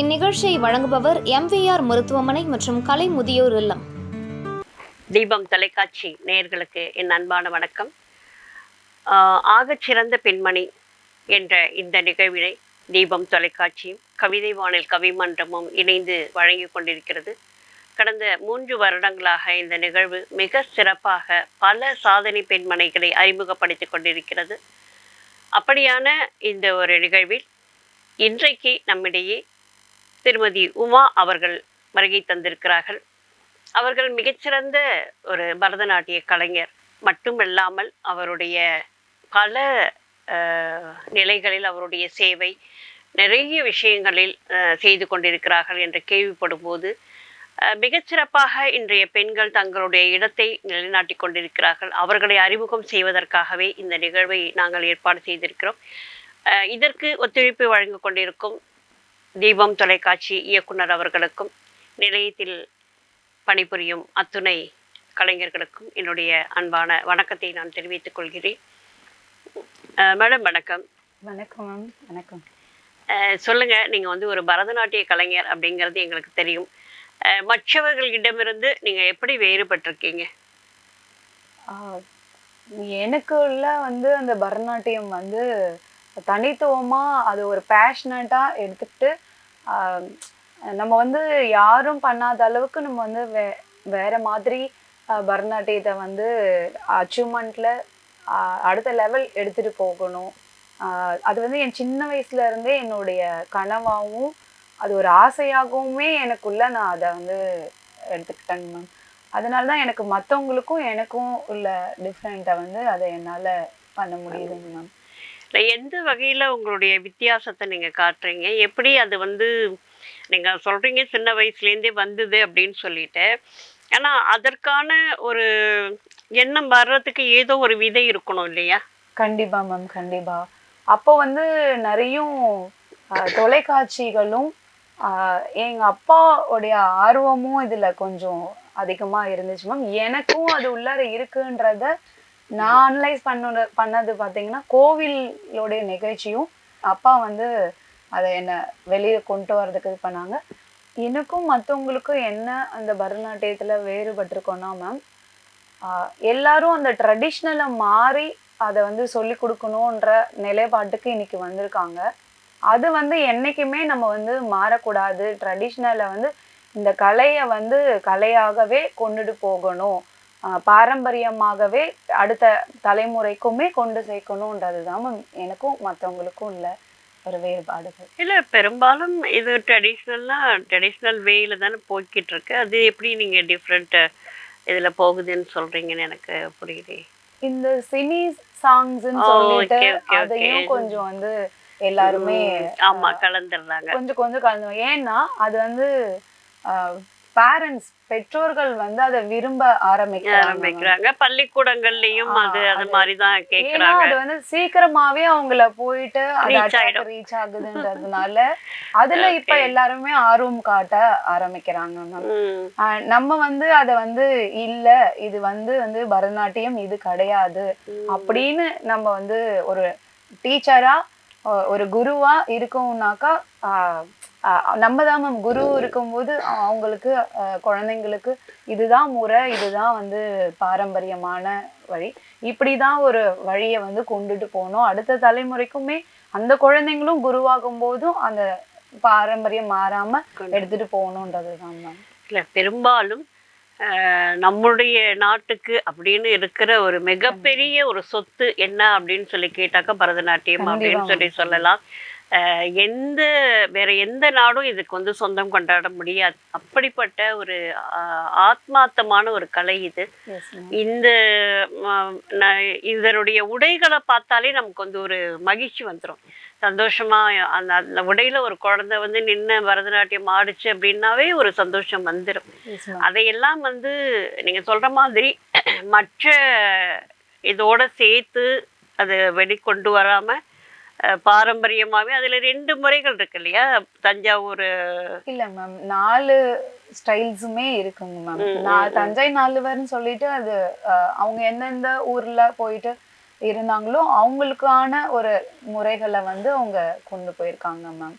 இந்நிகழ்ச்சியை வழங்குபவர் MVR மருத்துவமனை மற்றும் கலை முதியோர் இல்லம். தீபம் தொலைக்காட்சி நேயர்களுக்கு என் அன்பான வணக்கம். ஆகச்சிறந்த பெண்மணி என்ற இந்த நிகழ்வினை தீபம் தொலைக்காட்சியும் கவிதை வானில் கவிமன்றமும் இணைந்து வழங்கி கொண்டிருக்கிறது. கடந்த 3 வருடங்களாக இந்த நிகழ்வு மிக சிறப்பாக பல சாதனை பெண்மணிகளை அறிமுகப்படுத்தி கொண்டிருக்கிறது. அப்படியான இந்த ஒரு நிகழ்வில் இன்றைக்கு நம்மிடையே திருமதி உமா அவர்கள் வருகை தந்திருக்கிறார்கள். அவர்கள் மிகச்சிறந்த ஒரு பரதநாட்டிய கலைஞர் மட்டுமல்லாமல் அவருடைய பல நிலைகளில் அவருடைய சேவை நிறைய விஷயங்களில் செய்து கொண்டிருக்கிறார்கள் என்று கேள்விப்படும் போது மிகச்சிறப்பாக இன்றைய பெண்கள் தங்களுடைய இடத்தை நிலைநாட்டி கொண்டிருக்கிறார்கள். அவர்களை அறிமுகம் செய்வதற்காகவே இந்த நிகழ்வை நாங்கள் ஏற்பாடு செய்திருக்கிறோம். இதற்கு ஒத்துழைப்பு வழங்க கொண்டிருக்கும் தீபம் தொலைக்காட்சி இயக்குனர் அவர்களுக்கும் நிலையத்தில் பணிபுரியும் அத்துணை கலைஞர்களுக்கும் என்னுடைய அன்பான வணக்கத்தை நான் தெரிவித்துக் கொள்கிறேன். மேடம் வணக்கம். வணக்கம் மேம். வணக்கம். சொல்லுங்க, நீங்க ஒரு பரதநாட்டிய கலைஞர் அப்படிங்கிறது எங்களுக்கு தெரியும். மற்றவர்களிடமிருந்து நீங்க எப்படி வேறுபட்டிருக்கீங்க? எனக்கு உள்ள அந்த பரதநாட்டியம் தனித்துவமா அது ஒரு பேஷனட்டா எடுத்துக்கிட்டு நம்ம யாரும் பண்ணாத அளவுக்கு நம்ம வேற மாதிரி பரதநாட்டியத்தை அச்சீவ்மெண்ட்ல அடுத்த லெவல் எடுத்துட்டு போகணும். அது என் சின்ன வயசுல இருந்தே என்னுடைய கனவாகவும் அது ஒரு ஆசையாகவுமே எனக்குள்ள நான் அதை எடுத்துக்கிட்டேங்க மேம். அதனாலதான் எனக்கு மற்றவங்களுக்கும் எனக்கும் உள்ள டிஃப்ரெண்ட்டை அதை என்னால் பண்ண முடியுதுங்க மேம். எந்த வகையில் உங்களுடைய வித்தியாசத்தை நீங்கள் காட்டுறீங்க? எப்படி அது நீங்கள் சொல்கிறீங்க சின்ன வயசுலேருந்தே வந்தது அப்படின்னு சொல்லிட்டு, ஆனால் அதற்கான ஒரு எண்ணம் வர்றதுக்கு ஏதோ ஒரு விதை இருக்கணும் இல்லையா? கண்டிப்பா மேம், கண்டிப்பா. அப்போ நிறைய தொலைக்காட்சிகளும் எங்க அப்பாவுடைய ஆர்வமும் இதுல கொஞ்சம் அதிகமா இருந்துச்சு மேம். எனக்கும் அது உள்ளார இருக்குன்றத நான் அனலைஸ் பண்ணது பார்த்தீங்கன்னா கோவிலோடைய நிகழ்ச்சியும் அப்பா அதை என்னை வெளியே கொண்டு வர்றதுக்கு இது பண்ணாங்க. எனக்கும் மற்றவங்களுக்கும் என்ன அந்த பரதநாட்டியத்தில் வேறுபட்டிருக்கோன்னா மேம், எல்லாரும் அந்த ட்ரெடிஷ்னலை மாறி அதை சொல்லி கொடுக்கணுன்ற நிலைப்பாட்டுக்கு இன்னைக்கு வந்திருக்காங்க. அது என்னைக்குமே நம்ம மாறக்கூடாது. ட்ரெடிஷ்னலை இந்த கலையை கலையாகவே கொண்டுட்டு போகணும், பாரம்பரியமாகவே அடுத்த தலைமுறைக்குமே கொண்டு சேர்க்கணுன்றதுதான் எனக்கும் மற்றவங்களுக்கும் இல்லை ஒரு வேறுபாடுகள். இல்லை, பெரும்பாலும் இது ட்ரெடிஷ்னல் வேயில் தானே போய்கிட்டு இருக்கு. அது எப்படி நீங்கள் டிஃப்ரெண்ட் இதில் போகுதுன்னு சொல்கிறீங்கன்னு எனக்கு புரியுது. இந்த சினி சாங்ஸ்ன்னு சொல்லிட்டு அதையும் கொஞ்சம் எல்லாருமே கலந்துடுறாங்க, கொஞ்சம் கலந்து. ஏன்னா அது பேரண்ட்ஸ் பெற்றோர்கள் அதை விரும்ப ஆரம்பிக்கிறாங்க. பள்ளிக்கூடங்கள்லயும் அது மாதிரிதான் கேக்குறாங்க. அது சீக்கிரமாவே அவங்கள போயிட்டு ரீச் ஆகுதுன்றதுனால அதுல இப்ப எல்லாருமே ஆர்வம் காட்ட ஆரம்பிக்கிறாங்க. நம்ம அத இல்ல இது பரதநாட்டியம் இது கிடையாது அப்படின்னு நம்ம ஒரு டீச்சரா ஒரு குருவா இருக்கோம்னாக்கா நம்ம தான் மேம் குரு இருக்கும்போது அவங்களுக்கு குழந்தைங்களுக்கு இதுதான் முறை, இதுதான் பாரம்பரியமான வழி, இப்படிதான் ஒரு வழியை கொண்டுட்டு போகணும். அடுத்த தலைமுறைக்குமே அந்த குழந்தைங்களும் குருவாகும் போதும் அந்த பாரம்பரியம் மாறாம எடுத்துட்டு போகணுன்றதுதான் மேம். இல்லை, பெரும்பாலும் நம்முடைய நாட்டுக்கு அப்படின்னு இருக்கிற ஒரு மிகப்பெரிய ஒரு சொத்து என்ன அப்படின்னு சொல்லி கேட்டாக்கா பரதநாட்டியம் அப்படின்னு சொல்லலாம். வேற எந்த நாடும் இதுக்கு சொந்தம் கொண்டாட முடியாது. அப்படிப்பட்ட ஒரு ஆத்மார்த்தமான ஒரு கலை இது. இதனுடைய உடைகளை பார்த்தாலே நமக்கு ஒரு மகிழ்ச்சி வந்துடும், சந்தோஷமா. அந்த உடையில ஒரு குழந்தை நின்று பரதநாட்டியம் ஆடிச்சு அப்படின்னாவே ஒரு சந்தோஷம் வந்துடும். அதையெல்லாம் நீங்க சொல்ற மாதிரி மற்ற இதோட சேர்த்து அதை வெளிக்கொண்டு வராம பாரம்பரியமாவே அதுல 2 முறைகள் இருக்கு இல்லையா? தஞ்சாவூர் இல்ல மேம், 4 ஸ்டைல்ஸுமே இருக்குங்க மேம். நான் தஞ்சை நாலுவர்னு சொல்லிட்டு அது அவங்க எந்தெந்த ஊர்ல போயிட்டு இருந்தாங்களோ அவங்களுக்கான ஒரு முறைகளை வந்து அவங்க கொண்டு போயிருக்காங்க மேம்.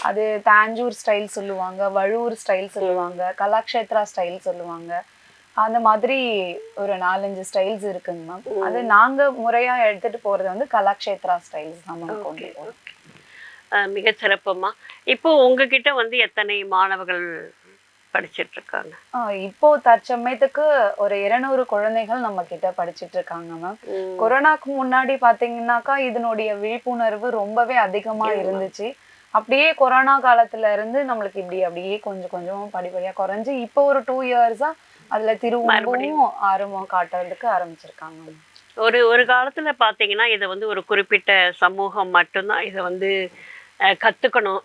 அது தாஞ்சூர் ஸ்டைல் சொல்லுவாங்க, வழுவூர் ஸ்டைல் சொல்லுவாங்க, கலாக்ஷேத்ரா ஸ்டைல் சொல்லுவாங்க. அந்த மாதிரி ஒரு 4-5 ஸ்டைல்ஸ் இருக்குங்க மேம். அது நாங்க முறையா எடுத்துட்டு போறது வந்து கலாக்ஷேத்ரா ஸ்டைல்ஸ் தான் மேம் கொண்டு போறோம். மிக சிறப்புமா. இப்போ உங்ககிட்ட வந்து எத்தனை மாணவர்கள் படிச்சிட்டு இருக்காங்க? இப்போ தற்சமயத்துக்கு ஒரு 200 குழந்தைகள் நம்ம கிட்ட படிச்சிட்டு இருக்காங்க மேம். கொரோனாக்கு முன்னாடி பாத்தீங்கன்னாக்கா இதனுடைய விழிப்புணர்வு ரொம்பவே அதிகமா இருந்துச்சு. அப்படியே கொரோனா காலத்துல இருந்து நம்மளுக்கு இப்படி அப்படியே கொஞ்சம் கொஞ்சமா படிப்படியா குறைஞ்சு இப்போ ஒரு 2 இயர்ஸா அதுல திரும்பவும் ஆர்வம் காட்டுறதுக்கு ஆரம்பிச்சிருக்காங்க. ஒரு காலத்துல பாத்தீங்கன்னா இதை வந்து ஒரு குறிப்பிட்ட சமூகம் மட்டும்தான் இதை வந்து கத்துக்கணும்,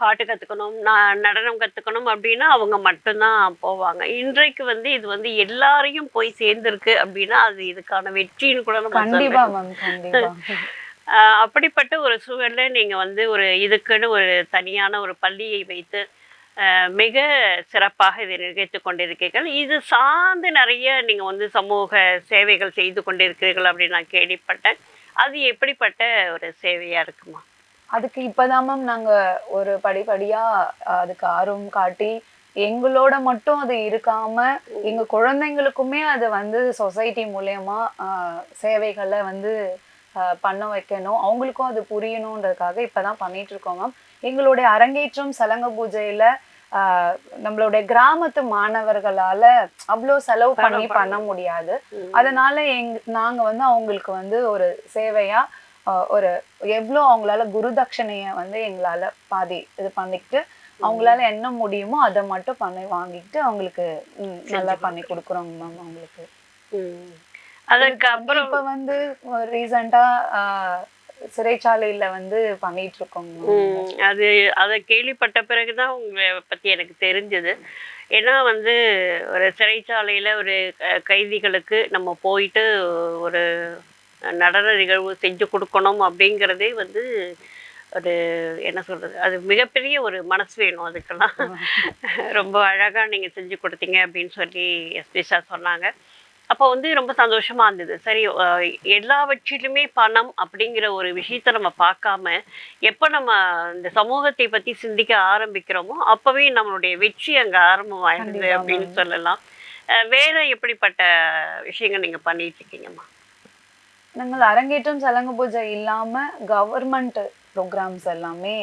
பாட்டு கத்துக்கணும், நடனம் கத்துக்கணும் அப்படின்னா அவங்க மட்டும்தான் போவாங்க. இன்றைக்கு வந்து இது வந்து எல்லாரையும் போய் சேர்ந்திருக்கு அப்படின்னா அது இதுக்கான வெற்றின்னு கூட நம்ம கண்டிப்பா மேம், கண்டிப்பா. அப்படிப்பட்ட ஒரு சூழல்ல நீங்க வந்து ஒரு இதுக்குன்னு ஒரு தனியான ஒரு பள்ளியை வைத்து மிக சிறப்பாக இதை நிர்வகித்து கொண்டிருக்கீர்கள். இது சார்ந்து நிறைய நீங்க வந்து சமூக சேவைகள் செய்து கொண்டிருக்கிறீர்கள் அப்படின்னு நான் கேள்விப்பட்டேன். அது எப்படிப்பட்ட ஒரு சேவையா இருக்குமா? அதுக்கு இப்பதான் மேம் நாங்க ஒரு படிப்படியா அதுக்கு ஆர்வம் காட்டி எங்களோட மட்டும் அது இருக்காம எங்க குழந்தைங்களுக்குமே அது வந்து சொசைட்டி மூலியமா சேவைகளை வந்து பண்ண வைக்கணும், அவங்களுக்கும் அது புரியணுன்றதுக்காக இப்பதான் பண்ணிட்டு இருக்கோம் மேம். எங்களுடைய அரங்கேற்றம் சலங்க பூஜையில நம்மளுடைய கிராமத்து மாணவர்களால அவ்வளோ செலவு பண்ண முடியாது. அதனால நாங்க வந்து அவங்களுக்கு வந்து ஒரு சேவையா ஒரு எவ்வளோ அவங்களால குருதட்சணைய வந்து எங்களால பாதி இது பண்ணிக்கிட்டு அவங்களால என்ன முடியுமோ அதை மட்டும் வாங்கிட்டு அவங்களுக்கு நல்லா பண்ணி கொடுக்குறோங்க மேம். அவங்களுக்கு அதுக்கப்புறம் இப்ப வந்து ரீசெண்டா சிறைச்சாலையில வந்து பண்ணிட்டு இருக்கோங்க. அதை கேள்விப்பட்ட பிறகுதான் உங்களை பத்தி எனக்கு தெரிஞ்சது. ஏன்னா வந்து ஒரு சிறைச்சாலையில ஒரு கைதிகளுக்கு நம்ம போயிட்டு ஒரு நடன நிகழ்வு செஞ்சு கொடுக்கணும் அப்படிங்கிறதே வந்து ஒரு என்ன சொல்றது, அது மிகப்பெரிய ஒரு மனசு வேணும் அதுக்கெல்லாம். ரொம்ப அழகா நீங்க செஞ்சு கொடுத்தீங்க அப்படின்னு சொல்லி எஸ்பி சார் சொன்னாங்க. அப்போ வந்து ரொம்ப சந்தோஷமா இருந்தது. சரி, எல்லாவற்றிலுமே பணம் அப்படிங்கிற ஒரு விஷயத்த நம்ம பார்க்காம எப்போ நம்ம இந்த சமூகத்தை பத்தி சிந்திக்க ஆரம்பிக்கிறோமோ அப்பவே நம்மளுடைய வெற்றி அங்க ஆரம்பமாயிடுது அப்படின்னு சொல்லலாம். வேற எப்படிப்பட்ட விஷயங்கள் நீங்க பண்ணிட்டு இருக்கீங்கம்மா? நாங்கள் அரங்கேற்றம் சலங்க பூஜை இல்லாம கவர்மெண்ட் ப்ரோக்ராம்ஸ் எல்லாமே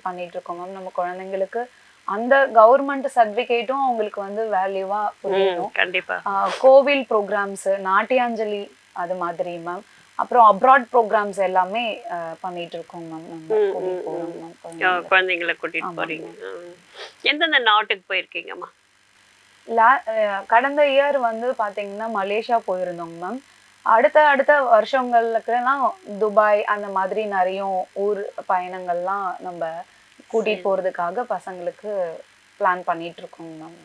பண்ணிட்டு இருக்கோம் மேம். நம்ம குழந்தைங்களுக்கு அந்த கவர்மெண்ட் சர்டிபிகேட்டும் அவங்களுக்கு வந்து வேல்யூவா புரியணும். கண்டிப்பா. கோவில் ப்ரோக்ராம்ஸ், நாட்டியாஞ்சலி அது மாதிரி மேம். அப்புறம் அப்ராட் ப்ரோக்ராம்ஸ் எல்லாமே பண்ணிட்டு இருக்கோம் மேம். குழந்தைங்களை கூட்டிட்டு போறீங்க. எந்தெந்த நாட்டுக்கு போயிருக்கீங்கம்மா? கடந்த இயர் வந்து பாத்தீங்கன்னா மலேசியா போயிருந்தோங்க மேம். அடுத்த வருஷங்களுக்குலாம் துபாய் அந்த மாதிரி நிறைய ஊர் பயணங்கள்லாம் நம்ம கூட்டிட்டு போறதுக்காக பசங்களுக்கு பிளான் பண்ணிட்டு இருக்கோம் மேம்.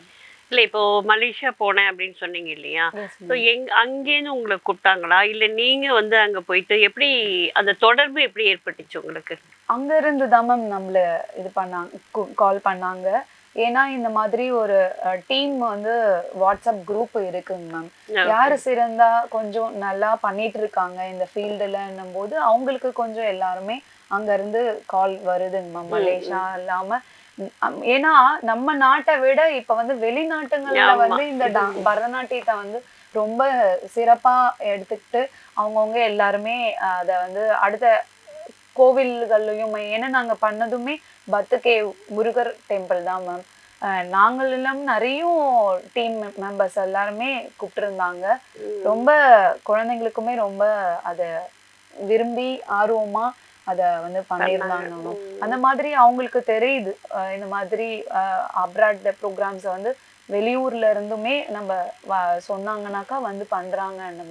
இல்லை, இப்போ மலேசியா போனேன் அப்படின்னு சொன்னீங்க இல்லையா? ஸோ அங்கேருந்து உங்களை கூப்பிட்டாங்களா இல்லை நீங்க வந்து அங்க போயிட்டு எப்படி அந்த தொடர்பு எப்படி ஏற்பட்டுச்சு உங்களுக்கு? அங்க இருந்து தான் மேம் நம்மள இது பண்ணாங்க, கால் பண்ணாங்க. ஏன்னா இந்த மாதிரி ஒரு டீம் வந்து வாட்ஸ்அப் குரூப் இருக்குங்க மேம். யாரு சிறந்தா கொஞ்சம் நல்லா பண்ணிட்டு இருக்காங்க இந்த ஃபீல்டுலன்னும் போது அவங்களுக்கு கொஞ்சம் எல்லாருமே அங்க இருந்து கால் வருதுங்க மேம். மலேசியா இல்லாம ஏன்னா நம்ம நாட்டை விட இப்ப வந்து வெளிநாட்டுங்கள்ல வந்து இந்த பரதநாட்டியத்தை வந்து ரொம்ப சிறப்பா எடுத்துக்கிட்டு அவங்கவுங்க எல்லாருமே அத வந்து அடுத்த கோவில்கள்லயும், ஏன்னா நாங்க பண்ணதுமே பத்துகே முருகர் டெம்பிள் தான் மேம். நாங்கள் எல்லாம் நிறைய டீம் மெம்பர்ஸ் எல்லாருமே கூப்பிட்டுருந்தாங்க. ரொம்ப குழந்தைங்களுக்குமே ரொம்ப அதை விரும்பி ஆர்வமா அதை வந்து பண்ணியிருந்தாங்க மேம். அந்த மாதிரி அவங்களுக்கு தெரியுது இந்த மாதிரி அப்ராட் ப்ரோக்ராம்ஸை வந்து வெளியூர்ல இருந்துமே நம்ம சொன்னாங்கன்னாக்கா வந்து பண்றாங்க. அந்த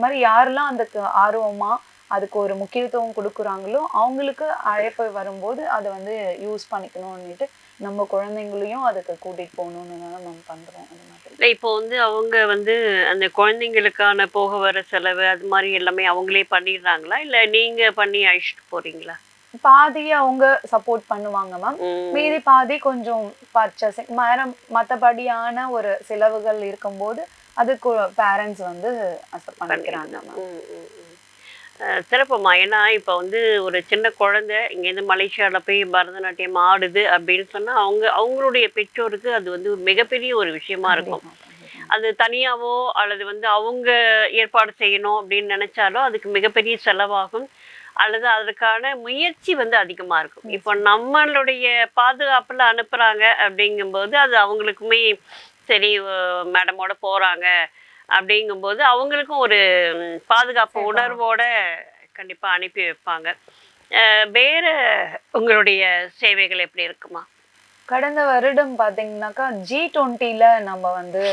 மாதிரி யாரெல்லாம் அதுக்கு ஆர்வமா அதுக்கு ஒரு முக்கியத்துவம் கொடுக்குறாங்களோ அவங்களுக்கு அழைப்பு வரும்போது அதை வந்து யூஸ் பண்ணிக்கணும்னுட்டு நம்ம குழந்தைங்களையும் அதுக்கு கூட்டிட்டு போகணும்னு நம்ம பண்றோம். அந்த மாதிரி இல்லை, இப்போ வந்து அவங்க வந்து அந்த குழந்தைங்களுக்கான போக வர செலவு அது மாதிரி எல்லாமே அவங்களே பண்ணிடுறாங்களா இல்லை நீங்க பண்ணி அழைச்சிட்டு போறீங்களா? பாதி அவங்க சப்போர்ட் பண்ணுவாங்க மேம். மீதி பாதி கொஞ்சம் பர்ச்சேசிங் மற்றபடியான ஒரு செலவுகள் இருக்கும்போது அது பேரண்ட்ஸ் வந்து அக்செப்ட் பண்ணிக்கிறாங்க மேம். சிறப்புமா. ஏன்னா இப்போ வந்து ஒரு சின்ன குழந்தை இங்கேருந்து மலேசியாவில் போய் பரதநாட்டியம் ஆடுது அப்படின்னு சொன்னால் அவங்களுடைய பெற்றோருக்கு அது வந்து ஒரு மிகப்பெரிய ஒரு விஷயமா இருக்கும். அது தனியாவோ அல்லது வந்து அவங்க ஏற்பாடு செய்யணும் அப்படின்னு நினைச்சாலும் அதுக்கு மிகப்பெரிய செலவாகும், அல்லது அதற்கான முயற்சி வந்து அதிகமா இருக்கும். இப்போ நம்மளுடைய பாதுகாப்புல அனுப்புறாங்க அப்படிங்கும்போது அது அவங்களுக்குமே சரி, மேடமோட போறாங்க அப்படிங்கும்போது அவங்களுக்கும் ஒரு பாதுகாப்பு உணர்வோட கண்டிப்பா அனுப்பி வைப்பாங்க. வேற உங்களுடைய சேவைகள் எப்படி இருக்குமா? கடந்த வருடம் பாத்தீங்கன்னாக்கா G20ல நம்ம வந்து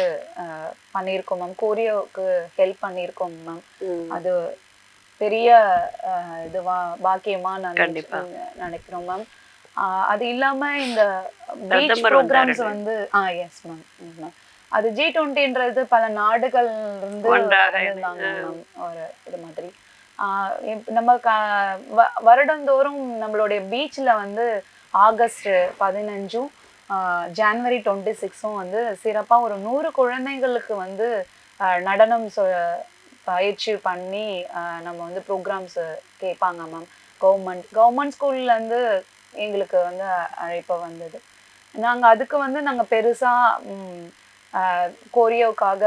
பண்ணியிருக்கோம் மேம். கொரியோவுக்கு ஹெல்ப் பண்ணியிருக்கோம் மேம். அது பெரிய இதுவா பாக்கியமா நினைக்கிறோம் மேம். அது இல்லாம இந்த பீச் ப்ரோக்ராம்ஸ் வந்து எஸ் மேம். அது G20ன்றது பல நாடுகள் இருந்து வந்திருந்தாங்க மேம். ஒரு இது மாதிரி நம்ம வருடந்தோறும் நம்மளுடைய பீச்ல வந்து ஆகஸ்ட் 15 ஜனவரி 26 வந்து சிறப்பா ஒரு 100 குழந்தைங்களுக்கு வந்து நடனம் பயிற்சி பண்ணி நம்ம வந்து ப்ரோக்ராம்ஸ் கேட்பாங்க மேம். கவர்மெண்ட் ஸ்கூல்ல இருந்து எங்களுக்கு வந்து அழைப்பு வந்தது. அதுக்கு வந்து நாங்க பெருசா கோரியோக்காக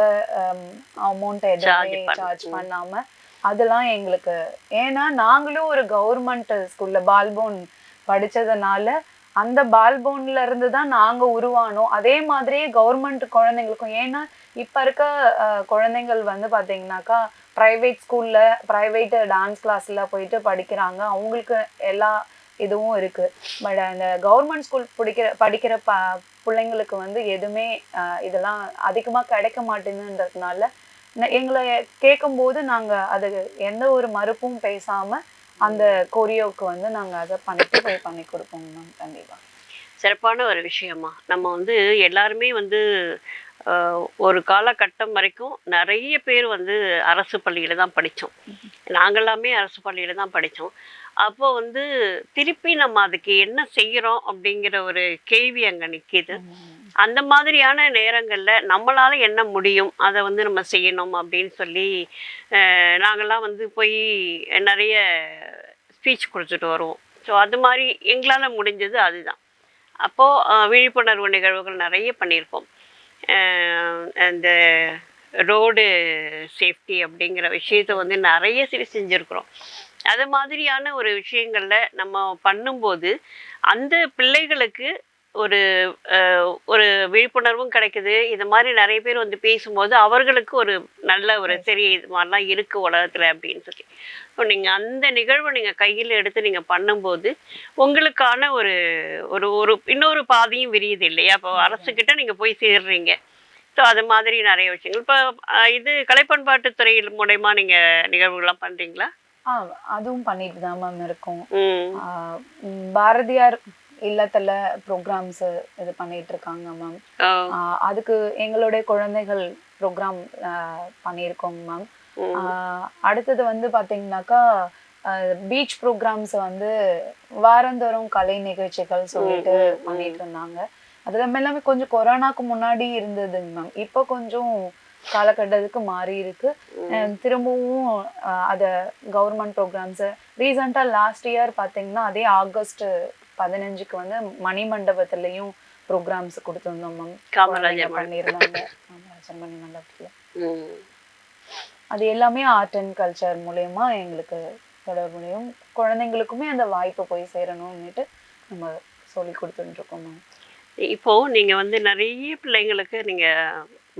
அமௌண்ட் எதுவுமே சார்ஜ் பண்ணாம அதெல்லாம் எங்களுக்கு, ஏன்னா நாங்களும் ஒரு கவர்மெண்ட் ஸ்கூல்ல பால்போன் படிச்சதுனால அந்த பால்போன்ல இருந்து தான் நாங்க உருவானோம். அதே மாதிரியே கவர்மெண்ட் குழந்தைங்களுக்கும், ஏன்னா இப்ப இருக்க குழந்தைங்கள் வந்து பாத்தீங்கன்னாக்கா பிரைவேட் ஸ்கூல்ல பிரைவேட் டான்ஸ் கிளாஸ்ல போயிட்டு படிக்கிறாங்க, அவங்களுக்கு எல்லா இதுவும் இருக்கு. பட் அந்த கவர்மெண்ட் ஸ்கூல் படிக்கிற பிள்ளைங்களுக்கு வந்து எதுவுமே இதெல்லாம் அதிகமா கிடைக்க மாட்டேங்குதுன்றதுனால எங்களை கேட்கும்போது நாங்க அது எந்த ஒரு மறுப்பும் பேசாம அந்த கொரியோவுக்கு வந்து நாங்க அதை பண்ணி கொடுப்போம் மேம். கண்டிப்பா சிறப்பான ஒரு விஷயமா. நம்ம வந்து எல்லாருமே வந்து ஒரு காலகட்டம் வரைக்கும் நிறைய பேர் வந்து அரசு பள்ளியில தான் படித்தோம். நாங்களாமே அரசு பள்ளியில தான் படித்தோம். அப்போ வந்து திருப்பி நம்ம அதுக்கு என்ன செய்கிறோம் அப்படிங்கிற ஒரு கேள்வி அங்கே நிற்கிது. அந்த மாதிரியான நேரங்களில் நம்மளால என்ன முடியும், அதை வந்து நம்ம செய்யணும் அப்படின்னு சொல்லி நாங்கள்லாம் வந்து போய் நிறைய ஸ்பீச் கொடுத்துட்டு வருவோம். ஸோ அது மாதிரி எங்களால் முடிஞ்சது அதுதான். அப்போது விழிப்புணர்வு நிகழ்வுகள் நிறைய பண்ணியிருக்கோம். அந்த ரோடு சேஃப்டி அப்படிங்கிற விஷயத்தை வந்து நிறைய செஞ்சுருக்குறோம். அது மாதிரியான ஒரு விஷயங்களில் நம்ம பண்ணும்போது அந்த பிள்ளைகளுக்கு ஒரு ஒரு விழிப்புணர்வும் கிடைக்குது. இது மாதிரி நிறைய பேர் வந்து பேசும்போது அவர்களுக்கு ஒரு நல்ல ஒரு சரி இது மாதிரிலாம் இருக்குது உலகத்தில் அப்படின்னு சொல்லி. ஸோ நீங்கள் அந்த நிகழ்வை நீங்கள் கையில் எடுத்து நீங்கள் பண்ணும்போது உங்களுக்கான ஒரு ஒரு ஒரு இன்னொரு பாதையும் விரியுது இல்லையா? இப்போ அரசுக்கிட்ட நீங்கள் போய் சேர்றீங்க. ஸோ அது மாதிரி நிறைய விஷயங்கள் இப்போ இது கலைப்பண்பாட்டுத்துறை மூலயமா நீங்கள் நிகழ்வுகள்லாம் பண்ணுறீங்களா? அதுவும் பண்ணிட்டு தான் மேம் இருக்கோம். பாரதியார் இல்லத்துல ப்ரோக்ராம்ஸ் இது பண்ணிட்டு இருக்காங்க மேம். அதுக்கு எங்களுடைய குழந்தைகள் ப்ரோக்ராம் பண்ணியிருக்கோம் மேம். அடுத்தது வந்து பாத்தீங்கன்னாக்கா பீச் ப்ரோக்ராம்ஸ் வந்து வாரந்தோறும் கலை நிகழ்ச்சிகள் சொல்லிட்டு பண்ணிட்டு இருந்தாங்க. அது எல்லாமே கொஞ்சம் கொரோனாக்கு முன்னாடி இருந்ததுங்க மேம். இப்போ கொஞ்சம் காலகட்டத்துக்கு மாறி இருக்கு. திரும்பவும் அத கவர்மெண்ட் ப்ரோக்ராம்ஸ் ரீசெண்டா லாஸ்ட் இயர் பாத்தீங்கன்னா அதே ஆகஸ்ட் 15க்கு வந்து மணிமண்டபத்திலையும் ப்ரோக்ராம்ஸ் கொடுத்துருந்தோம் மேம். காமராஜர் பண்ணியிருந்தாங்க, காமராஜர் மணிமண்டபத்துல. அது எல்லாமே ஆர்ட் அண்ட் கல்ச்சர் மூலயமா எங்களுக்கு தொடர்புலையும் குழந்தைங்களுக்குமே அந்த வாய்ப்பு போய் சேரணும்னுட்டு நம்ம சொல்லி கொடுத்துட்டு இருக்கோம் மேம். இப்போ நீங்க வந்து நிறைய பிள்ளைங்களுக்கு நீங்க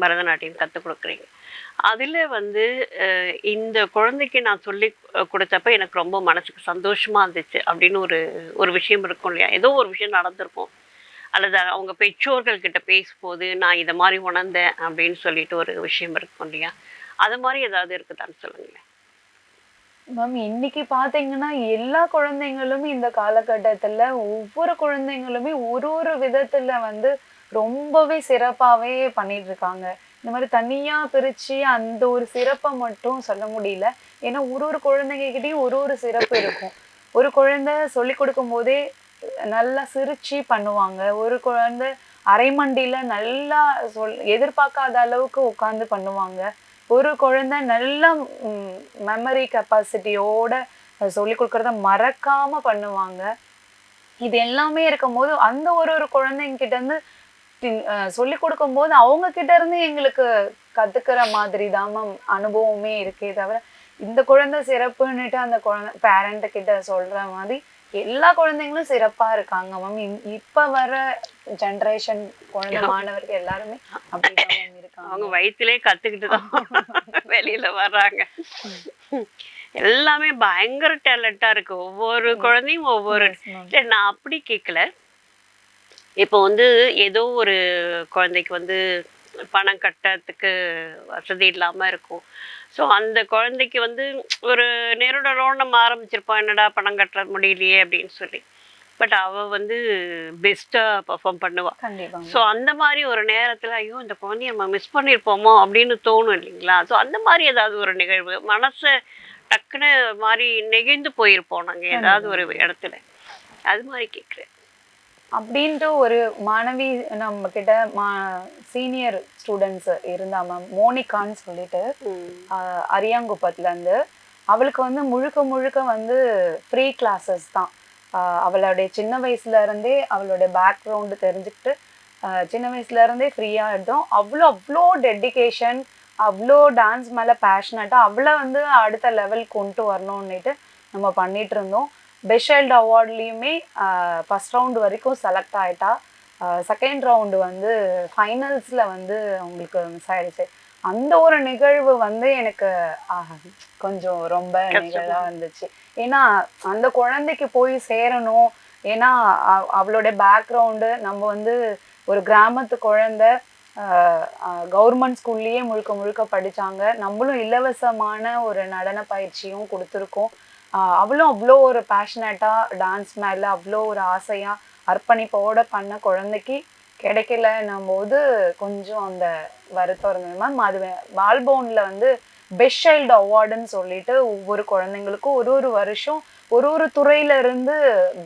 பரதநாட்டியம் கற்றுக் கொடுக்குறீங்க. அதில் வந்து இந்த குழந்தைக்கு நான் சொல்லி கொடுத்தப்ப எனக்கு ரொம்ப மனசுக்கு சந்தோஷமாக இருந்துச்சு அப்படின்னு ஒரு ஒரு விஷயம் இருக்கும் இல்லையா? ஏதோ ஒரு விஷயம் நடந்திருக்கும், அல்லது அவங்க பெற்றோர்கள் கிட்ட பேசும்போது நான் இதை மாதிரி உணர்ந்தேன் அப்படின்னு சொல்லிட்டு ஒரு விஷயம் இருக்கும் இல்லையா? அது மாதிரி ஏதாவது இருக்குதான்னு சொல்லுங்களேன் மேம். இன்னைக்கு பாத்தீங்கன்னா எல்லா குழந்தைங்களுமே இந்த காலகட்டத்துல ஒவ்வொரு குழந்தைங்களுமே ஒரு ஒரு விதத்துல வந்து ரொம்பவே சிறப்பாவே பண்ணிட்டு இருக்காங்க. இந்த மாதிரி தனியா பிரிச்சு அந்த ஒரு சிறப்பை மட்டும் சொல்ல முடியல. ஏன்னா ஒரு ஒரு குழந்தைகிட்டையும் ஒரு ஒரு சிறப்பு இருக்கும். ஒரு குழந்தை சொல்லி கொடுக்கும் போதே நல்லா சிரிச்சு பண்ணுவாங்க. ஒரு குழந்தை அரை மண்டியில நல்லா எதிர்பார்க்காத அளவுக்கு உட்காந்து பண்ணுவாங்க. ஒரு குழந்தை நல்ல மெமரி கெப்பாசிட்டியோட சொல்லிக் கொடுக்கறத மறக்காம பண்ணுவாங்க. இது எல்லாமே இருக்கும்போது அந்த ஒரு குழந்தைங்க கிட்ட இருந்து சொல்லிக் கொடுக்கும்போது அவங்க கிட்ட இருந்து எங்களுக்கு கத்துக்கிற மாதிரி தான் மேம் அனுபவமே இருக்கே தவிர, இந்த குழந்தை சிறப்புன்னுட்டு அந்த குழந்தை பேரண்ட் கிட்ட சொல்ற மாதிரி எல்லா குழந்தைங்களும் சிறப்பா இருக்காங்க மேம். இப்ப வர ஜெனரேஷன் குழந்தை மாணவர்கள் எல்லாருமே அப்படிதான் மேம் இருக்காங்க. அவங்க வயிற்றிலே கத்துக்கிட்டு தான் வெளியில வர்றாங்க. எல்லாமே பயங்கர டேலண்டா இருக்கு. ஒவ்வொரு குழந்தையும் ஒவ்வொரு இல்ல, நான் அப்படி கேட்கல. இப்போ வந்து ஏதோ ஒரு குழந்தைக்கு வந்து பணம் கட்டுறதுக்கு வசதி இல்லாம இருக்கும். ஸோ அந்த குழந்தைக்கு வந்து ஒரு நெருடலோட நம்ம ஆரம்பிச்சிருப்போம், என்னடா பணம் கட்ட முடியலையே அப்படின்னு சொல்லி. பட் அவ வந்து பெஸ்டா பெர்ஃபார்ம் பண்ணுவா. கண்டிப்பா ஸோ அந்த மாதிரி ஒரு நேரத்துல ஐயோ இந்த குழந்தைய நம்ம மிஸ் பண்ணியிருப்போமோ அப்படின்னு தோணும் இல்லைங்களா? ஸோ அந்த மாதிரி ஏதாவது ஒரு நிகழ்வு மனசை டக்குன்னு மாதிரி நெகிழ்ந்து போயிருப்போம் நாங்க ஏதாவது ஒரு இடத்துல, அது மாதிரி கேட்குறேன். அப்படின்ட்டு ஒரு மாணவி நம்ம கிட்ட சீனியர் ஸ்டூடெண்ட்ஸ் இருந்தா மேம், மோனிகான்னு சொல்லிட்டு அரியாங்குப்பத்துல இருந்து. அவளுக்கு வந்து முழுக்க முழுக்க வந்து ஃப்ரீ கிளாஸஸ் தான். அவளுடைய சின்ன வயசுல இருந்தே அவளுடைய பேக்ரவுண்டு தெரிஞ்சுக்கிட்டு சின்ன வயசுல இருந்தே ஃப்ரீயா எடுத்தோம். அவ்வளோ டெடிகேஷன், அவ்வளோ டான்ஸ் மேல பேஷனட்டா அவளை வந்து அடுத்த லெவல் கொண்டு வரணும்னுட்டு நம்ம பண்ணிட்டு இருந்தோம். பெஸ்ட் சைல்டு அவார்ட்லேயுமே ஃபஸ்ட் ரவுண்டு வரைக்கும் செலக்ட் ஆகிட்டா. செகண்ட் ரவுண்டு வந்து ஃபைனல்ஸில் வந்து அவங்களுக்கு மிஸ் ஆகிடுச்சு. அந்த ஒரு நிகழ்வு வந்து எனக்கு கொஞ்சம் ரொம்ப நிகழ்வாக இருந்துச்சு. ஏன்னா அந்த குழந்தைக்கு போய் சேரணும். ஏன்னா அவளோட பேக்ரவுண்டு நம்ம வந்து ஒரு கிராமத்து குழந்தை, கவர்மெண்ட் ஸ்கூல்லையே முழுக்க முழுக்க படித்தாங்க. நம்மளும் இலவசமான ஒரு நடன பயிற்சியும் கொடுத்துருக்கோம். அவளும் அவ்வளோ ஒரு பேஷனட்டாக டான்ஸ் மேலே அவ்வளோ ஒரு ஆசையாக அர்ப்பணிப்போட பண்ண குழந்தைக்கு கிடைக்கலன்னும் போது கொஞ்சம் அந்த வருத்தம் இருந்தது மேம். அது வால்போனில் வந்து பெஸ்ட் சைல்டு அவார்டுன்னு சொல்லிட்டு ஒவ்வொரு குழந்தைங்களுக்கும் ஒரு வருஷம் ஒரு துறையில இருந்து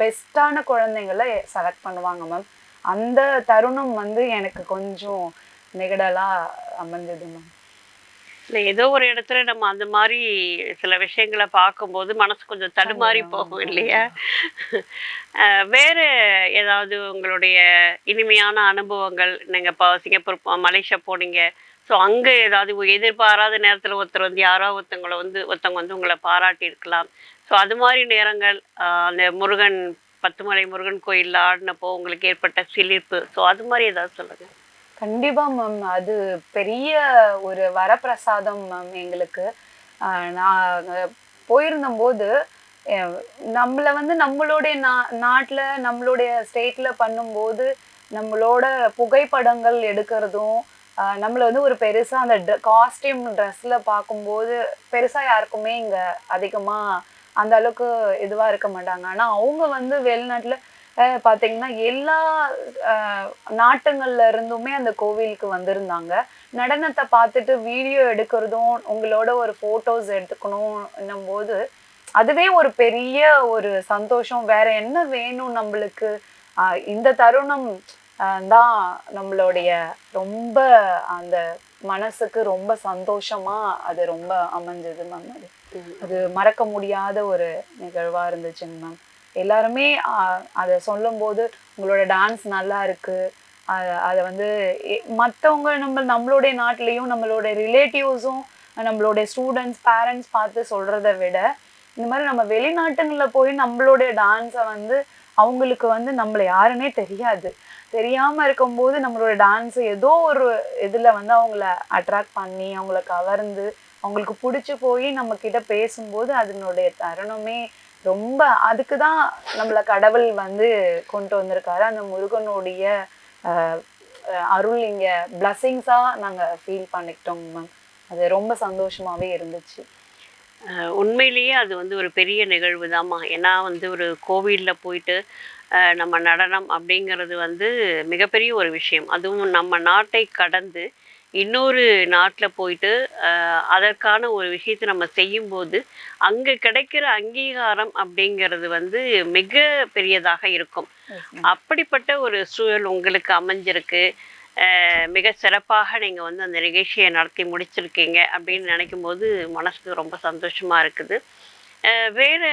பெஸ்ட்டான குழந்தைங்களை செலக்ட் பண்ணுவாங்க மேம். அந்த தருணம் வந்து எனக்கு கொஞ்சம் நெகடலாக அமைஞ்சது மேம். இல்லை, ஏதோ ஒரு இடத்துல நம்ம அந்த மாதிரி சில விஷயங்களை பார்க்கும்போது மனசு கொஞ்சம் தடுமாறி போகும் இல்லையா? வேற ஏதாவது உங்களுடைய இனிமையான அனுபவங்கள்? நீங்கள் இப்போ சிங்கப்பூர் மலேசியா போனீங்க. ஸோ அங்கே ஏதாவது எதிர்பாராத நேரத்தில் ஒருத்தர் வந்து யாரோ ஒருத்தவங்க வந்து உங்களை பாராட்டி இருக்கலாம். ஸோ அது மாதிரி நேரங்கள் அந்த முருகன் 10 மலை முருகன் கோயிலில் ஆடினப்போ உங்களுக்கு ஏற்பட்ட சிலிர்ப்பு, ஸோ அது மாதிரி ஏதாவது சொல்லுங்கள். கண்டிப்பா மேம். அது பெரிய ஒரு வரப்பிரசாதம் மேம் எங்களுக்கு. நான் போயிருந்தபோது நம்மளை வந்து நம்மளுடைய நாட்டில் நம்மளுடைய ஸ்டேட்டில் பண்ணும்போது நம்மளோட புகைப்படங்கள் எடுக்கிறதும் நம்மளை வந்து ஒரு பெருசாக அந்த காஸ்டியூம் ட்ரெஸ்ஸில் பார்க்கும்போது பெருசாக யாருக்குமே இங்கே அதிகமாக அந்த அளவுக்கு இதுவாக இருக்க மாட்டாங்க. ஆனால் அவங்க வந்து வெளிநாட்டில் பார்த்தீங்கன்னா எல்லா நாட்டுங்கள்ல இருந்துமே அந்த கோவிலுக்கு வந்திருந்தாங்க. நடனத்தை பார்த்துட்டு வீடியோ எடுக்கிறதும் உங்களோட ஒரு ஃபோட்டோஸ் எடுத்துக்கணும் போது அதுவே ஒரு பெரிய ஒரு சந்தோஷம். வேற என்ன வேணும் நம்மளுக்கு? இந்த தருணம் தான் நம்மளுடைய ரொம்ப அந்த மனசுக்கு ரொம்ப சந்தோஷமா அது ரொம்ப அமைஞ்சது மேம். அது மறக்க முடியாத ஒரு நிகழ்வா இருந்துச்சுங்க மேம். எல்லாருமே அதை சொல்லும்போது உங்களோட டான்ஸ் நல்லா இருக்கு, அதை வந்து மற்றவங்க நம்மளுடைய நாட்டிலையும் நம்மளோட ரிலேட்டிவ்ஸும் நம்மளுடைய ஸ்டூடெண்ட்ஸ் பேரண்ட்ஸ் பார்த்து சொல்றதை விட இந்த மாதிரி நம்ம வெளிநாட்டுங்களில் போய் நம்மளுடைய டான்ஸை வந்து அவங்களுக்கு வந்து நம்மளை யாருன்னே தெரியாமல் இருக்கும்போது நம்மளோட டான்ஸை ஏதோ ஒரு இதில் வந்து அவங்கள அட்ராக்ட் பண்ணி அவங்கள கவர்ந்து அவங்களுக்கு பிடிச்சி போய் நம்ம கிட்ட பேசும்போது அதனுடைய தருணமே ரொம்ப. அதுக்கு தான் நம்மளை கடவுள் வந்து கொண்டு வந்திருக்காரு. அந்த முருகனுடைய அருள் இங்கே பிளஸ்ஸிங்ஸாக நாங்கள் ஃபீல் பண்ணிக்கிட்டோங்க மேம். அது ரொம்ப சந்தோஷமாகவே இருந்துச்சு. உண்மையிலேயே அது வந்து ஒரு பெரிய நிகழ்வு தாம்மா. ஏன்னா வந்து ஒரு கோவிலில் போயிட்டு நம்ம நடனம் அப்படிங்கிறது வந்து மிகப்பெரிய ஒரு விஷயம். அதுவும் நம்ம நாட்டை கடந்து இன்னொரு நாட்டில் போயிட்டு அதற்கான ஒரு விஷயத்தை நம்ம செய்யும்போது அங்கே கிடைக்கிற அங்கீகாரம் அப்படிங்கிறது வந்து மிக பெரியதாக இருக்கும். அப்படிப்பட்ட ஒரு சூழல் உங்களுக்கு அமைஞ்சிருக்கு. மிக சிறப்பாக நீங்கள் வந்து அந்த நிகழ்ச்சியை நடத்தி முடிச்சிருக்கீங்க அப்படின்னு நினைக்கும் போது மனசுக்கு ரொம்ப சந்தோஷமாக இருக்குது. வேற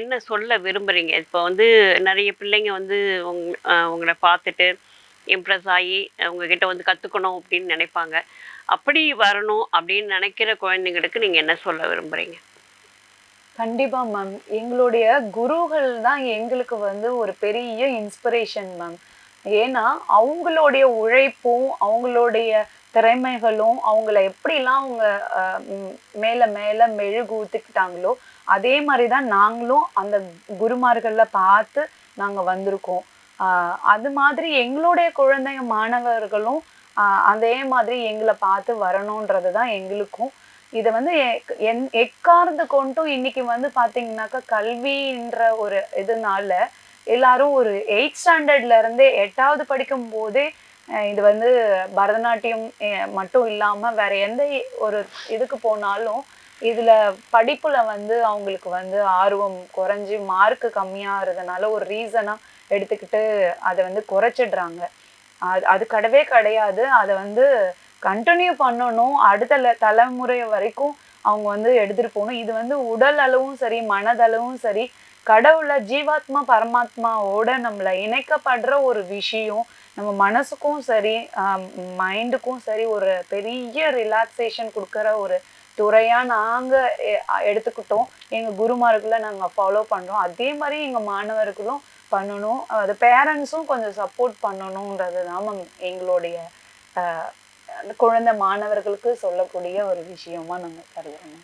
என்ன சொல்ல விரும்புறீங்க? இப்போ வந்து நிறைய பிள்ளைங்க வந்து உங்களை பார்த்துட்டு இம்ப்ரெஸ் ஆகி உங்ககிட்ட வந்து கற்றுக்கணும் அப்படின்னு நினைப்பாங்க. அப்படி வரணும் அப்படின்னு நினைக்கிற குழந்தைங்களுக்கு நீங்கள் என்ன சொல்ல விரும்புறீங்க? கண்டிப்பா மேம். எங்களுடைய குருகள் தான் எங்களுக்கு வந்து ஒரு பெரிய இன்ஸ்பிரேஷன் மேம். ஏன்னா, அவங்களுடைய உழைப்பும், அவங்களுடைய திறமைகளும், அவங்கள எப்படிலாம் அவங்க அ ம் மேல மேல மெழுகூத்திக்கிட்டாங்களோ, அதே மாரி தான் நாங்களும் அந்த குருமார்கள்ல பார்த்து நாங்க வந்திருக்கோம். அ அது மாதிரி எங்களுடைய குழந்தைங்க மாணவர்களும் அதே மாதிரி எங்கள பார்த்து வரணுன்றது தான் எங்களுக்கும். இத வந்து எக்காரணத்த கொண்டும் இன்னைக்கு வந்து பார்த்தீங்கன்னாக்கா, கல்வின்ற ஒரு இதுனால எல்லாரும் ஒரு 8th ஸ்டாண்டர்ட்ல இருந்தே 8வது படிக்கும்போதே இது வந்து பரதநாட்டியம் மட்டும் இல்லாம வேற எந்த ஒரு இதுக்கு போனாலும், இதுல படிப்புல வந்து அவங்களுக்கு வந்து ஆர்வம் குறைஞ்சு மார்க் கம்மியாறதுனால ஒரு ரீசனா எடுத்துக்கிட்டு அத வந்து குறைச்சிடுறாங்க. அது கிடையவே கிடையாது. அத வந்து கன்டின்யூ பண்ணணும். அடுத்த தலைமுறை வரைக்கும் அவங்க வந்து எடுத்துட்டு போணும். இது வந்து உடல் அளவும் சரி, மனதளவும் சரி, கடவுள ஜீவாத்மா, பரமாத்மாவோட நம்மள இணைக்கப்படுற ஒரு விஷயம். நம்ம மனசுக்கும் சரி, மைண்டுக்கும் சரி ஒரு பெரிய ரிலாக்சேஷன் குடுக்குற ஒரு துறையா நாங்க எடுத்துக்கிட்டோம். எங்க குருமார்கள நாங்க ஃபாலோ பண்றோம். அதே மாரி எங்க மாணவர்களும் பண்ணணும். அது பேரண்ட்ஸும் கொஞ்சம் சப்போர்ட் பண்ணணுன்றது தான் மேம் எங்களுடைய அ குழந்தை மாணவர்களுக்கு சொல்லக்கூடிய ஒரு விஷயமா நாங்க கருதுறோம்.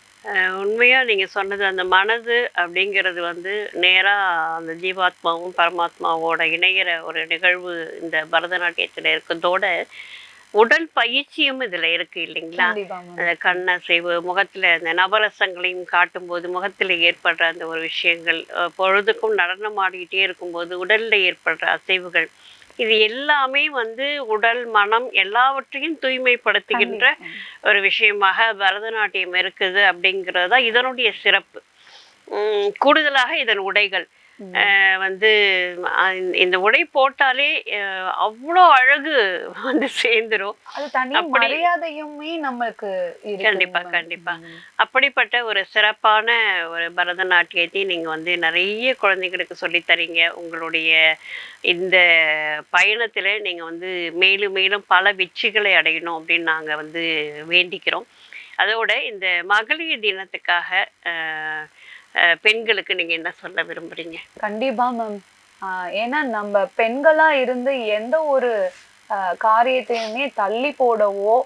உண்மையாக நீங்கள் சொன்னது அந்த மனது அப்படிங்கிறது வந்து நேராக அந்த ஜீவாத்மாவும் பரமாத்மாவோட இணையிற ஒரு நிகழ்வு இந்த பரதநாட்டியத்தில் இருக்கிறதோட உடல் பயிற்சியும் இதில் இருக்கு இல்லைங்களா? அந்த கண்ணசைவு, முகத்தில் அந்த நவரசங்களையும் காட்டும்போது முகத்தில் ஏற்படுற அந்த ஒரு விஷயங்கள், பொழுதுக்கும் நடனம் ஆடிக்கிட்டே இருக்கும்போது உடலில் ஏற்படுற அசைவுகள், இது எல்லாமே வந்து உடல் மனம் எல்லாவற்றையும் தூய்மைப்படுத்துகின்ற ஒரு விஷயமாக பரதநாட்டியம் இருக்குது அப்படிங்கிறது தான் இதனுடைய சிறப்பு. கூடுதலாக இதன் உடைகள் வந்து இந்த உடை போட்டாலே அவ்வளோ அழகு வந்து சேர்ந்துரும். அது தனி மரியாதையுமே நமக்கு கண்டிப்பா கண்டிப்பா. அப்படிப்பட்ட ஒரு சிறப்பான ஒரு பரதநாட்டியத்தை நீங்க வந்து நிறைய குழந்தைகளுக்கு சொல்லித் தரீங்க. உங்களுடைய இந்த பயணத்துல நீங்க வந்து மேலும் மேலும் பல வெற்றிகளை அடையணும் அப்படின்னு நாங்க வந்து வேண்டிக்கிறோம். அதோட இந்த மகளிர் தினத்துக்காக பெண்களுக்கு நீங்க என்ன சொல்ல விரும்புறீங்க? கண்டிப்பா மேம். ஏன்னா நம்ம பெண்களா இருந்து எந்த ஒரு காரியத்தையுமே தள்ளி போடவோ,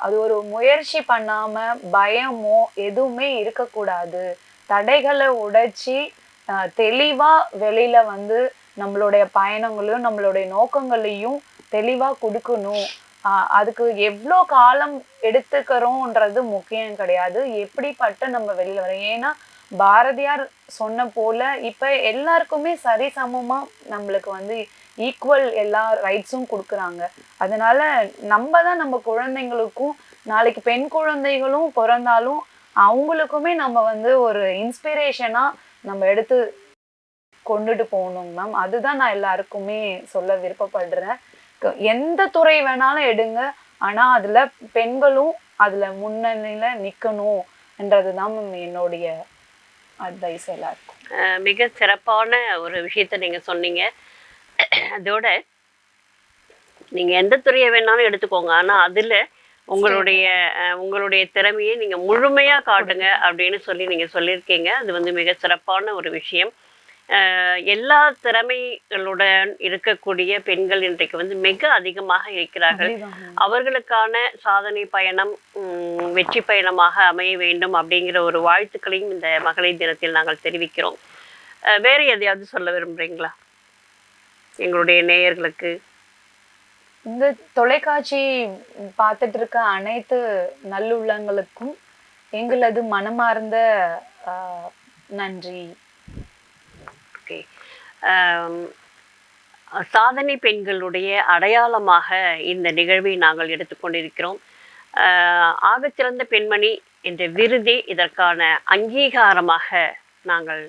அது ஒரு முயற்சி பண்ணாம பயமோ எதுவுமே இருக்கக்கூடாது. தடைகளை உடைச்சி தெளிவா வெளியில வந்து நம்மளுடைய பயணங்களையும் நம்மளுடைய நோக்கங்களையும் தெளிவா கொடுக்கணும். அதுக்கு எவ்வளோ காலம் எடுத்துக்கிறோன்றது முக்கியம் கிடையாது. எப்படிப்பட்ட நம்ம வெளியில வரோம். ஏன்னா பாரதியார் சொன்ன போல இப்ப எல்லாருக்குமே சரிசமமா நம்மளுக்கு வந்து ஈக்குவல் எல்லா ரைட்ஸும் கொடுக்குறாங்க. அதனால நம்ம தான் நம்ம குழந்தைங்களுக்கும் நாளைக்கு பெண் குழந்தைகளும் பிறந்தாலும் அவங்களுக்குமே நம்ம வந்து ஒரு இன்ஸ்பிரேஷனா நம்ம எடுத்து கொண்டுட்டு போகணும் மேம். அதுதான் நான் எல்லாருக்குமே சொல்ல விருப்பப்படுறேன். எந்த துறை வேணாலும் எடுங்க. ஆனா அதுல பெண்களும் அதுல முன்னணியில நிக்கணும் என்றதுதான் மேம் என்னுடைய அட்வைஸ் எல்லாருக்கும். மிக சிறப்பான ஒரு விஷயத்த நீங்க சொன்னீங்க. அதோட நீங்க எந்த துறையை வேணாலும் எடுத்துக்கோங்க. ஆனா அதுல உங்களுடைய திறமையை நீங்க முழுமையா காட்டுங்க அப்படின்னு சொல்லி நீங்க சொல்லியிருக்கீங்க. அது வந்து மிக சிறப்பான ஒரு விஷயம். எல்லா திறமைகளுடன் இருக்கக்கூடிய பெண்கள் இன்றைக்கு வந்து மிக அதிகமாக இருக்கிறார்கள். அவர்களுக்கான சாதனை பயணம் வெற்றி பயணமாக அமைய வேண்டும் அப்படிங்கிற ஒரு வாழ்த்துக்களையும் இந்த மகளிர் தினத்தில் நாங்கள் தெரிவிக்கிறோம். வேற எதையாவது சொல்ல விரும்புறீங்களா எங்களுடைய நேயர்களுக்கு? இந்த தொலைக்காட்சி பார்த்துட்டு இருக்க அனைத்து நல்லுள்ளங்களுக்கும் எங்களது மனமார்ந்த நன்றி. ஓகே. சாதனை பெண்களுடைய அடையாளமாக இந்த நிகழ்வை நாங்கள் எடுத்துக்கொண்டிருக்கிறோம். ஆகச்சிறந்த பெண்மணி என்ற விருதே இதற்கான அங்கீகாரமாக நாங்கள்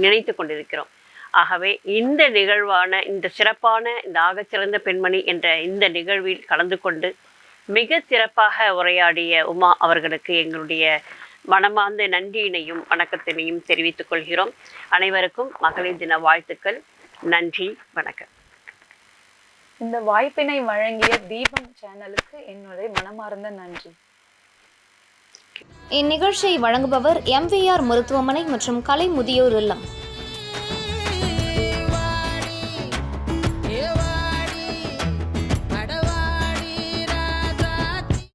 நினைத்து கொண்டிருக்கிறோம். ஆகவே இந்த நிகழ்வான இந்த சிறப்பான இந்த ஆகச்சிறந்த பெண்மணி என்ற இந்த நிகழ்வில் கலந்து கொண்டு மிக சிறப்பாக உரையாடிய உமா அவர்களுக்கு எங்களுடைய மனமார்ந்த நன்றியினையும் வணக்கத்தினையும் தெரிவித்துக் கொள்கிறோம். அனைவருக்கும் மகளிர் தின வாழ்த்துக்கள். நன்றி, வணக்கம். இந்த வாய்ப்பினை வழங்கிய தீபம் சேனலுக்கு என்னுடைய மனமார்ந்த நன்றி. இந்நிகழ்ச்சியை வழங்குபவர் MVR மருத்துவமனை மற்றும் கலை முதியோர் இல்லம்.